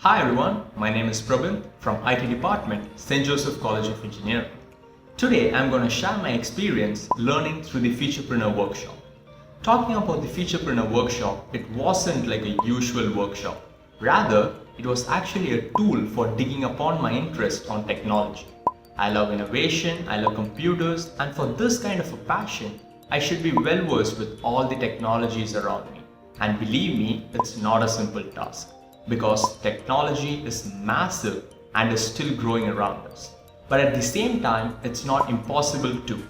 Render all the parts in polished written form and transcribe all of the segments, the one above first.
Hi everyone, my name is Praabindh from IT Department, St. Joseph College of Engineering. Today I'm going to share my experience learning through the Featurepreneur workshop. Talking about the Featurepreneur workshop, it wasn't like a usual workshop. Rather, it was actually a tool for digging upon my interest on technology. I love innovation, I love computers, and for this kind of a passion, I should be well versed with all the technologies around me. And believe me, it's not a simple task, because technology is massive and is still growing around us. But at the same time, it's not impossible too.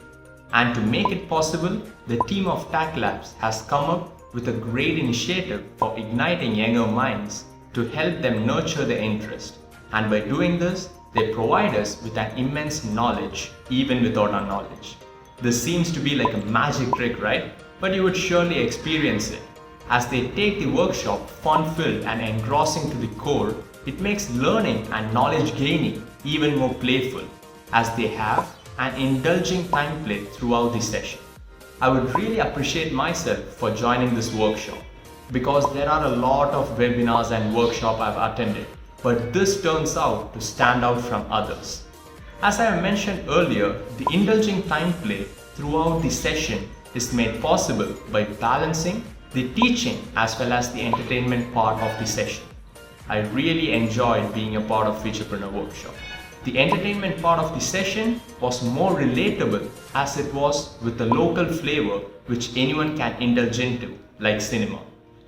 And to make it possible, the team of Tech Labs has come up with a great initiative for igniting younger minds to help them nurture their interest. And by doing this, they provide us with an immense knowledge, even without our knowledge. This seems to be like a magic trick, right? But you would surely experience it. As they take the workshop fun-filled and engrossing to the core, it makes learning and knowledge gaining even more playful, as they have an indulging time play throughout the session. I would really appreciate myself for joining this workshop, because there are a lot of webinars and workshops I've attended, but this turns out to stand out from others. As I mentioned earlier, the indulging time play throughout the session is made possible by balancing the teaching as well as the entertainment part of the session. I really enjoyed being a part of Featurepreneur workshop. The entertainment part of the session was more relatable, as it was with a local flavor which anyone can indulge into, like cinema.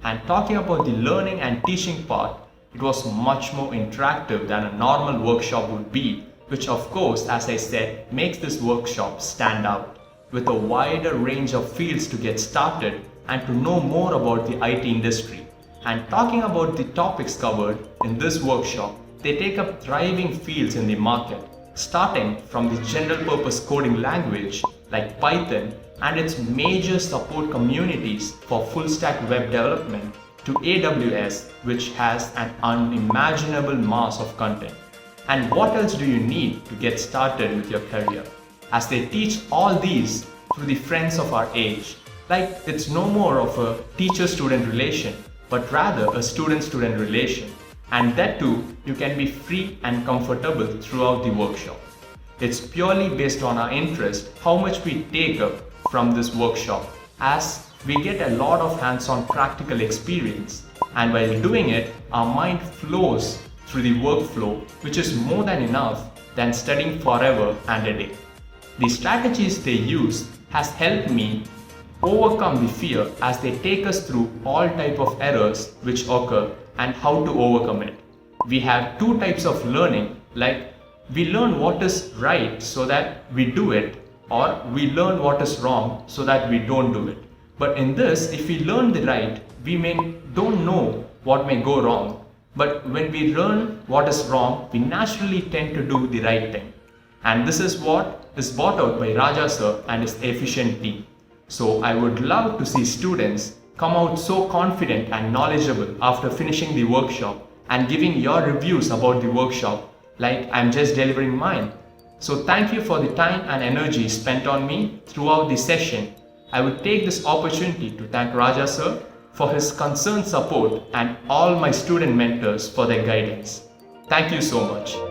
And talking about the learning and teaching part, it was much more interactive than a normal workshop would be, which of course, as I said, makes this workshop stand out, with a wider range of fields to get started and to know more about the IT industry. And talking about the topics covered in this workshop, they take up thriving fields in the market, starting from the general purpose coding language like Python and its major support communities for full stack web development, to AWS, which has an unimaginable mass of content. And what else do you need to get started with your career? As they teach all these through the friends of our age, like it's no more of a teacher-student relation, but rather a student-student relation. And that too, you can be free and comfortable throughout the workshop. It's purely based on our interest how much we take up from this workshop, as we get a lot of hands-on practical experience. And while doing it, our mind flows through the workflow, which is more than enough than studying forever and a day. The strategies they use has helped me overcome the fear, as they take us through all type of errors which occur and how to overcome it. We have two types of learning, like we learn what is right so that we do it, or we learn what is wrong so that we don't do it. But in this, if we learn the right, we don't know what may go wrong. But when we learn what is wrong, we naturally tend to do the right thing. And this is what is brought out by Raja sir and his efficient team. So I would love to see students come out so confident and knowledgeable after finishing the workshop and giving your reviews about the workshop like I'm just delivering mine. So thank you for the time and energy spent on me throughout the session. I would take this opportunity to thank Raja sir for his concerned support and all my student mentors for their guidance. Thank you so much.